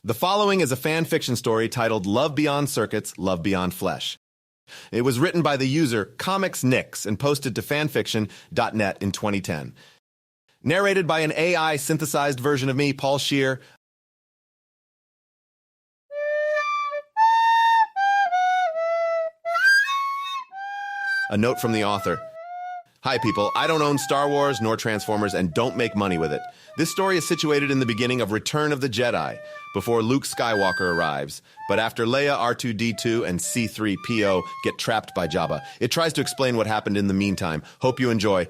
The following is a fan fiction story titled Love Beyond Circuits, Love Beyond Flesh. It was written by the user ComicsNix and posted to fanfiction.net in 2010. Narrated by an AI synthesized version of me, Paul Scheer. A note from the author. Hi people, I don't own Star Wars nor Transformers and don't make money with it. This story is situated in the beginning of Return of the Jedi, before Luke Skywalker arrives. But after Leia, R2-D2, and C-3PO get trapped by Jabba, it tries to explain what happened in the meantime. Hope you enjoy.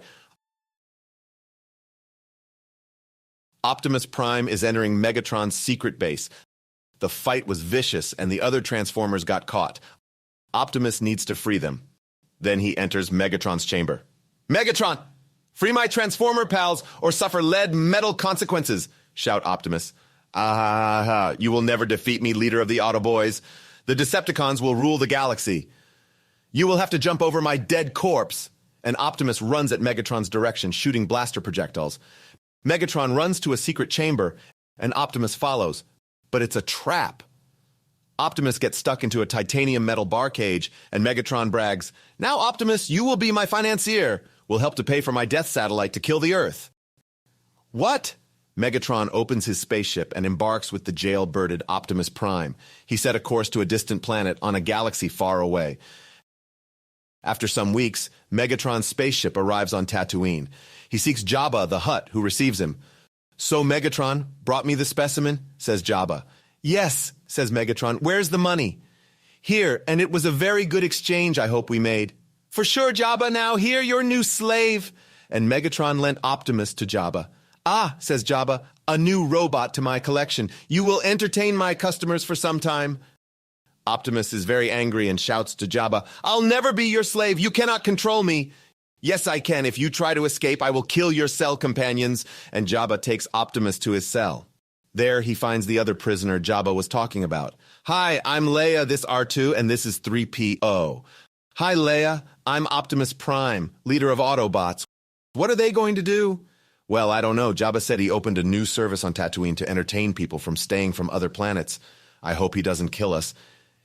Optimus Prime is entering Megatron's secret base. The fight was vicious and the other Transformers got caught. Optimus needs to free them. Then he enters Megatron's chamber. Megatron! Free my Transformer pals or suffer lead metal consequences, shout Optimus. You will never defeat me, leader of the Autoboys. The Decepticons will rule the galaxy. You will have to jump over my dead corpse. And Optimus runs at Megatron's direction, shooting blaster projectiles. Megatron runs to a secret chamber, and Optimus follows. But it's a trap. Optimus gets stuck into a titanium metal bar cage, and Megatron brags, "Now, Optimus, you will be my financier. Will help to pay for my death satellite to kill the Earth." What? Megatron opens his spaceship and embarks with the jailbirded Optimus Prime. He set a course to a distant planet on a galaxy far away. After some weeks, Megatron's spaceship arrives on Tatooine. He seeks Jabba the Hutt, who receives him. "So Megatron brought me the specimen?" says Jabba. "Yes," says Megatron. "Where's the money?" "Here, and it was a very good exchange I hope we made." "For sure, Jabba, now here, your new slave." And Megatron lent Optimus to Jabba. "Ah," says Jabba, "a new robot to my collection. You will entertain my customers for some time." Optimus is very angry and shouts to Jabba, "I'll never be your slave. You cannot control me." "Yes, I can. If you try to escape, I will kill your cell companions." And Jabba takes Optimus to his cell. There he finds the other prisoner Jabba was talking about. "Hi, I'm Leia, this R2, and this is 3PO. "Hi, Leia. I'm Optimus Prime, leader of Autobots. What are they going to do?" "Well, I don't know. Jabba said he opened a new service on Tatooine to entertain people from staying from other planets. I hope he doesn't kill us.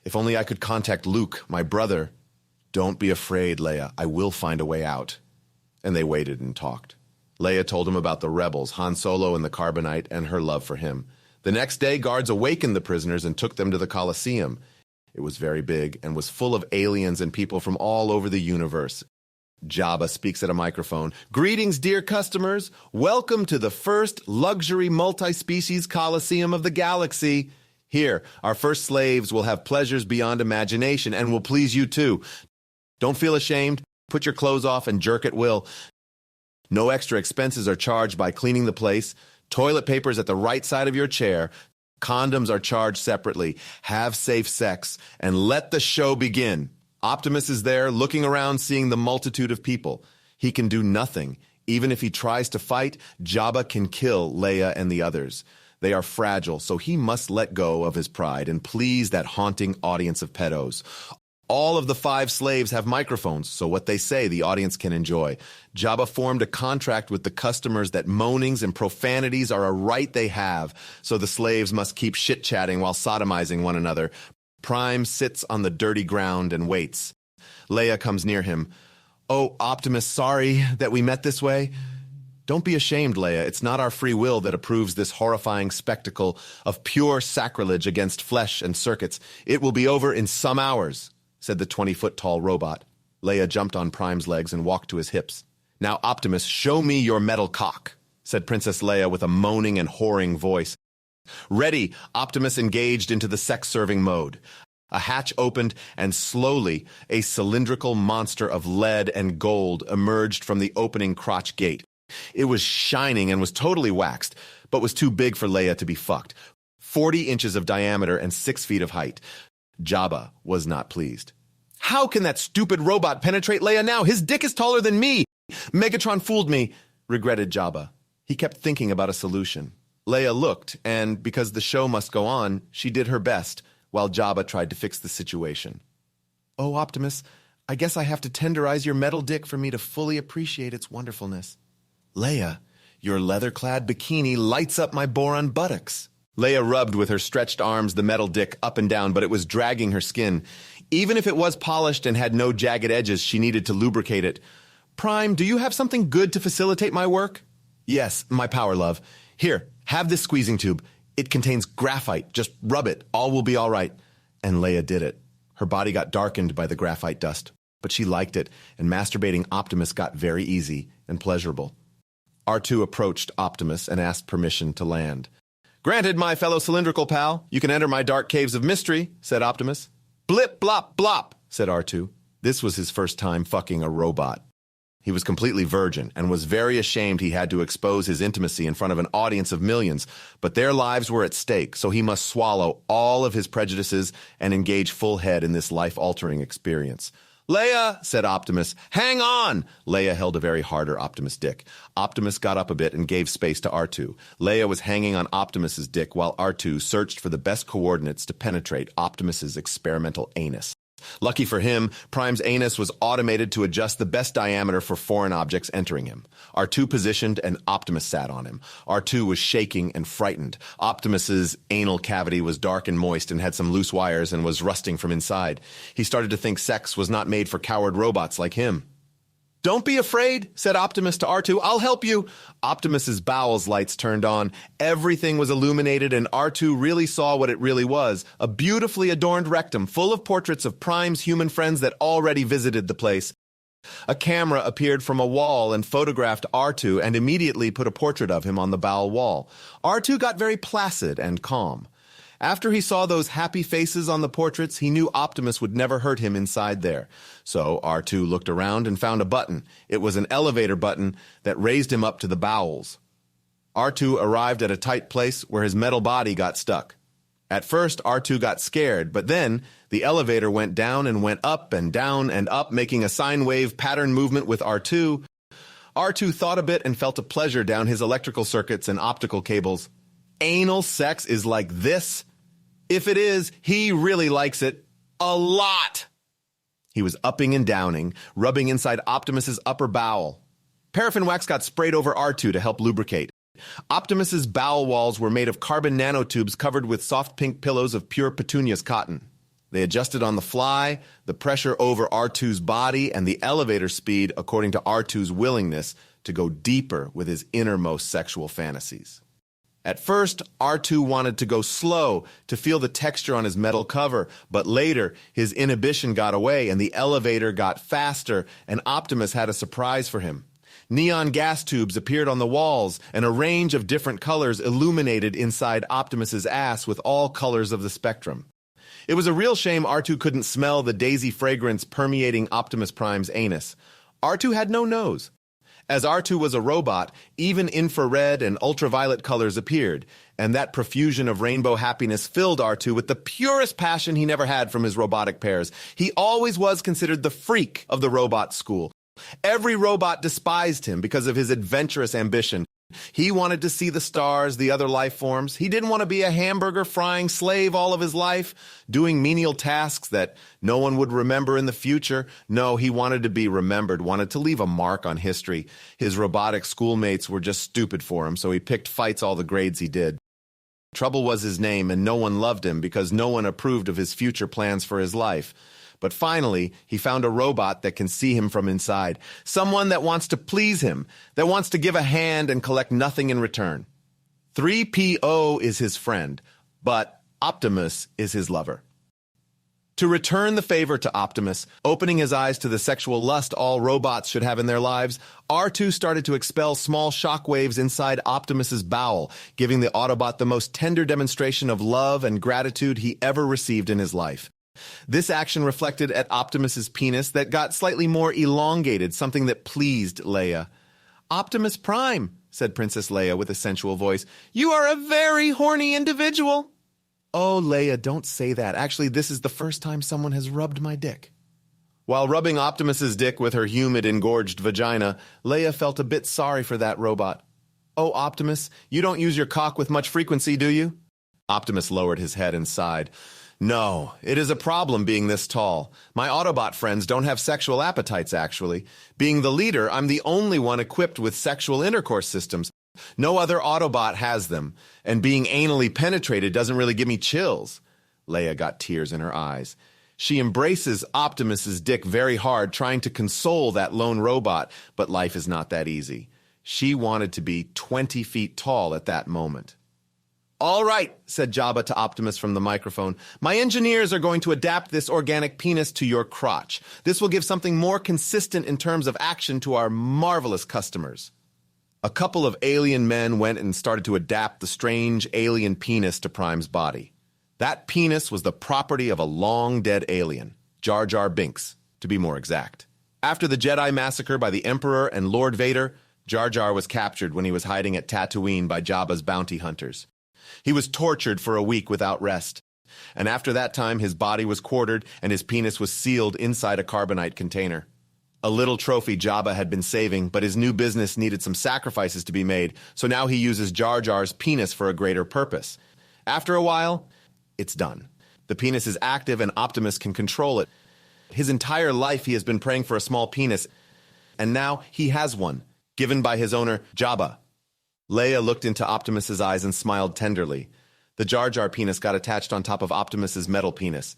If only I could contact Luke, my brother." "Don't be afraid, Leia. I will find a way out." And they waited and talked. Leia told him about the rebels, Han Solo and the Carbonite, and her love for him. The next day, guards awakened the prisoners and took them to the Colosseum. It was very big and was full of aliens and people from all over the universe. Jabba speaks at a microphone. "Greetings, dear customers. Welcome to the first luxury multi-species Colosseum of the galaxy. Here, our first slaves will have pleasures beyond imagination and will please you too. Don't feel ashamed. Put your clothes off and jerk at will. No extra expenses are charged by cleaning the place. Toilet paper is at the right side of your chair. Condoms are charged separately. Have safe sex, and let the show begin." Optimus is there, looking around, seeing the multitude of people. He can do nothing. Even if he tries to fight, Jabba can kill Leia and the others. They are fragile, so he must let go of his pride and please that haunting audience of pedos. All of the 5 slaves have microphones, so what they say the audience can enjoy. Jabba formed a contract with the customers that moanings and profanities are a right they have, so the slaves must keep chit-chatting while sodomizing one another. Prime sits on the dirty ground and waits. Leia comes near him. "Oh, Optimus, sorry that we met this way." "Don't be ashamed, Leia. It's not our free will that approves this horrifying spectacle of pure sacrilege against flesh and circuits. It will be over in some hours," said the 20-foot-tall robot. Leia jumped on Prime's legs and walked to his hips. "Now, Optimus, show me your metal cock," said Princess Leia with a moaning and whoring voice. Ready, Optimus engaged into the sex-serving mode. A hatch opened, and slowly a cylindrical monster of lead and gold emerged from the opening crotch gate. It was shining and was totally waxed, but was too big for Leia to be fucked. 40 inches of diameter and 6 feet of height. Jabba was not pleased. "How can that stupid robot penetrate Leia now? His dick is taller than me. Megatron fooled me," regretted Jabba. He kept thinking about a solution. Leia looked, and because the show must go on, she did her best, while Jabba tried to fix the situation. "Oh, Optimus, I guess I have to tenderize your metal dick for me to fully appreciate its wonderfulness." "Leia, your leather-clad bikini lights up my boron buttocks." Leia rubbed with her stretched arms the metal dick up and down, but it was dragging her skin. Even if it was polished and had no jagged edges, she needed to lubricate it. Prime, do you have something good to facilitate my work? Yes, my power, love. Here, have this squeezing tube. It contains graphite. Just rub it. All will be all right. And Leia did it. Her body got darkened by the graphite dust, but she liked it, and masturbating Optimus got very easy and pleasurable. R2 approached Optimus and asked permission to land. Granted, my fellow cylindrical pal. You can enter my dark caves of mystery, said Optimus. Blip, blop, blop, said R2. This was his first time fucking a robot. He was completely virgin and was very ashamed he had to expose his intimacy in front of an audience of millions, but their lives were at stake, so he must swallow all of his prejudices and engage full head in this life-altering experience. Leia, said Optimus. Hang on! Leia held a very harder Optimus dick. Optimus got up a bit and gave space to R2. Leia was hanging on Optimus's dick while R2 searched for the best coordinates to penetrate Optimus's experimental anus. Lucky for him, Prime's anus was automated to adjust the best diameter for foreign objects entering him. R2 positioned and Optimus sat on him. R2 was shaking and frightened. Optimus's anal cavity was dark and moist and had some loose wires and was rusting from inside. He started to think sex was not made for coward robots like him. Don't be afraid, said Optimus to R2. I'll help you. Optimus's bowels lights turned on. Everything was illuminated, and R2 really saw what it really was, a beautifully adorned rectum full of portraits of Prime's human friends that already visited the place. A camera appeared from a wall and photographed R2 and immediately put a portrait of him on the bowel wall. R2 got very placid and calm. After he saw those happy faces on the portraits, he knew Optimus would never hurt him inside there. So R2 looked around and found a button. It was an elevator button that raised him up to the bowels. R2 arrived at a tight place where his metal body got stuck. At first, R2 got scared, but then the elevator went down and went up and down and up, making a sine wave pattern movement with R2. R2 thought a bit and felt a pleasure down his electrical circuits and optical cables. Anal sex is like this? If it is, he really likes it. A lot. He was upping and downing, rubbing inside Optimus's upper bowel. Paraffin wax got sprayed over R2 to help lubricate. Optimus's bowel walls were made of carbon nanotubes covered with soft pink pillows of pure petunias cotton. They adjusted on the fly, the pressure over R2's body, and the elevator speed according to R2's willingness to go deeper with his innermost sexual fantasies. At first, R2 wanted to go slow to feel the texture on his metal cover, but later his inhibition got away and the elevator got faster, and Optimus had a surprise for him. Neon gas tubes appeared on the walls, and a range of different colors illuminated inside Optimus's ass with all colors of the spectrum. It was a real shame R2 couldn't smell the daisy fragrance permeating Optimus Prime's anus. R2 had no nose. As R2 was a robot, even infrared and ultraviolet colors appeared, and that profusion of rainbow happiness filled R2 with the purest passion he never had from his robotic pairs. He always was considered the freak of the robot school. Every robot despised him because of his adventurous ambition. He wanted to see the stars, the other life forms. He didn't want to be a hamburger-frying slave all of his life, doing menial tasks that no one would remember in the future. No, he wanted to be remembered, wanted to leave a mark on history. His robotic schoolmates were just stupid for him, so he picked fights all the grades he did. Trouble was his name, and no one loved him because no one approved of his future plans for his life. But finally, he found a robot that can see him from inside, someone that wants to please him, that wants to give a hand and collect nothing in return. 3PO is his friend, but Optimus is his lover. To return the favor to Optimus, opening his eyes to the sexual lust all robots should have in their lives, R2 started to expel small shockwaves inside Optimus's bowel, giving the Autobot the most tender demonstration of love and gratitude he ever received in his life. This action reflected at Optimus's penis that got slightly more elongated, something that pleased Leia. Optimus Prime, said Princess Leia with a sensual voice, you are a very horny individual. Oh, Leia, don't say that. Actually, this is the first time someone has rubbed my dick. While rubbing Optimus's dick with her humid, engorged vagina, Leia felt a bit sorry for that robot. Oh, Optimus, you don't use your cock with much frequency, do you? Optimus lowered his head and sighed. No, it is a problem being this tall. My Autobot friends don't have sexual appetites, actually. Being the leader, I'm the only one equipped with sexual intercourse systems. No other Autobot has them, and being anally penetrated doesn't really give me chills. Leia got tears in her eyes. She embraces Optimus's dick very hard, trying to console that lone robot, but life is not that easy. She wanted to be 20 feet tall at that moment. "All right," said Jabba to Optimus from the microphone. "My engineers are going to adapt this organic penis to your crotch. This will give something more consistent in terms of action to our marvelous customers." A couple of alien men went and started to adapt the strange alien penis to Prime's body. That penis was the property of a long-dead alien, Jar Jar Binks, to be more exact. After the Jedi massacre by the Emperor and Lord Vader, Jar Jar was captured when he was hiding at Tatooine by Jabba's bounty hunters. He was tortured for a week without rest, and after that time his body was quartered and his penis was sealed inside a carbonite container. A little trophy Jabba had been saving, but his new business needed some sacrifices to be made, so now he uses Jar Jar's penis for a greater purpose. After a while, it's done. The penis is active and Optimus can control it. His entire life he has been praying for a small penis, and now he has one, given by his owner, Jabba. Leia looked into Optimus's eyes and smiled tenderly. The Jar Jar penis got attached on top of Optimus's metal penis.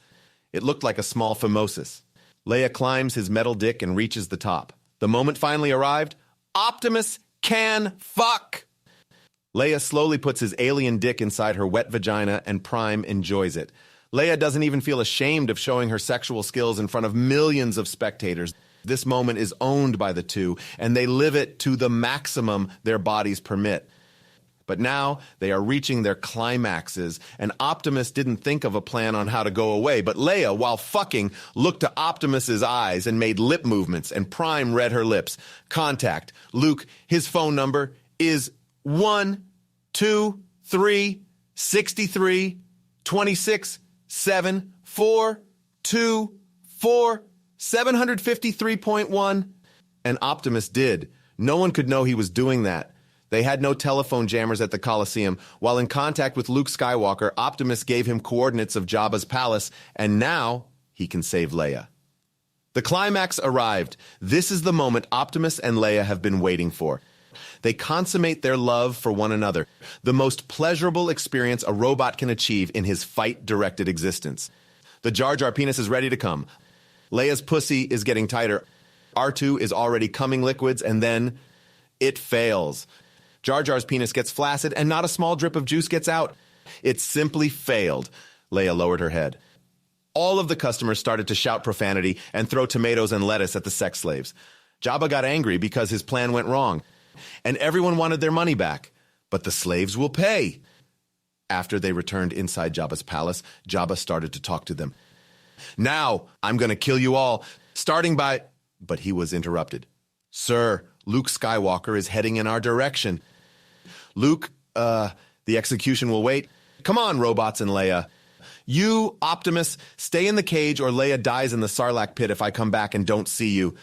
It looked like a small phimosis. Leia climbs his metal dick and reaches the top. The moment finally arrived. Optimus can fuck! Leia slowly puts his alien dick inside her wet vagina, and Prime enjoys it. Leia doesn't even feel ashamed of showing her sexual skills in front of millions of spectators. This moment is owned by the two, and they live it to the maximum their bodies permit. But now they are reaching their climaxes, and Optimus didn't think of a plan on how to go away, but Leia, while fucking, looked to Optimus's eyes and made lip movements, and Prime read her lips. Contact. Luke, his phone number is 1-2-3-63-26-7-4-2-4-753.1. And Optimus did. No one could know he was doing that. They had no telephone jammers at the Colosseum. While in contact with Luke Skywalker, Optimus gave him coordinates of Jabba's palace, and now he can save Leia. The climax arrived. This is the moment Optimus and Leia have been waiting for. They consummate their love for one another, the most pleasurable experience a robot can achieve in his fight-directed existence. The Jar Jar penis is ready to come. Leia's pussy is getting tighter. R2 is already coming liquids, and then it fails. Jar Jar's penis gets flaccid, and not a small drip of juice gets out. It simply failed. Leia lowered her head. All of the customers started to shout profanity and throw tomatoes and lettuce at the sex slaves. Jabba got angry because his plan went wrong, and everyone wanted their money back. But the slaves will pay. After they returned inside Jabba's palace, Jabba started to talk to them. "Now, I'm going to kill you all, starting by—" But he was interrupted. "Sir, Luke Skywalker is heading in our direction." "Luke, the execution will wait." "Come on, robots and Leia." "You, Optimus, stay in the cage or Leia dies in the Sarlacc pit if I come back and don't see you."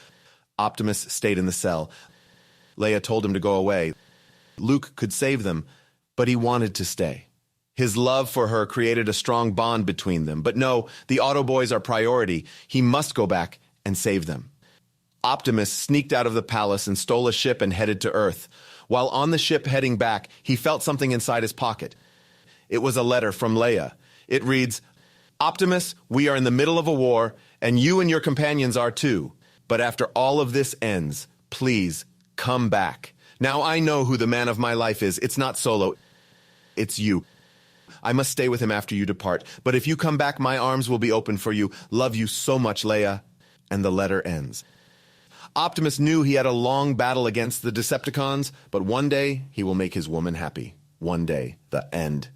Optimus stayed in the cell. Leia told him to go away. Luke could save them, but he wanted to stay. His love for her created a strong bond between them. But no, the Autoboys are priority. He must go back and save them. Optimus sneaked out of the palace and stole a ship and headed to Earth. While on the ship heading back, he felt something inside his pocket. It was a letter from Leia. It reads, "Optimus, we are in the middle of a war, and you and your companions are too. But after all of this ends, please come back. Now I know who the man of my life is. It's not Solo. It's you. I must stay with him after you depart. But if you come back, my arms will be open for you. Love you so much, Leia." And the letter ends. Optimus knew he had a long battle against the Decepticons, but one day he will make his woman happy. One day, the end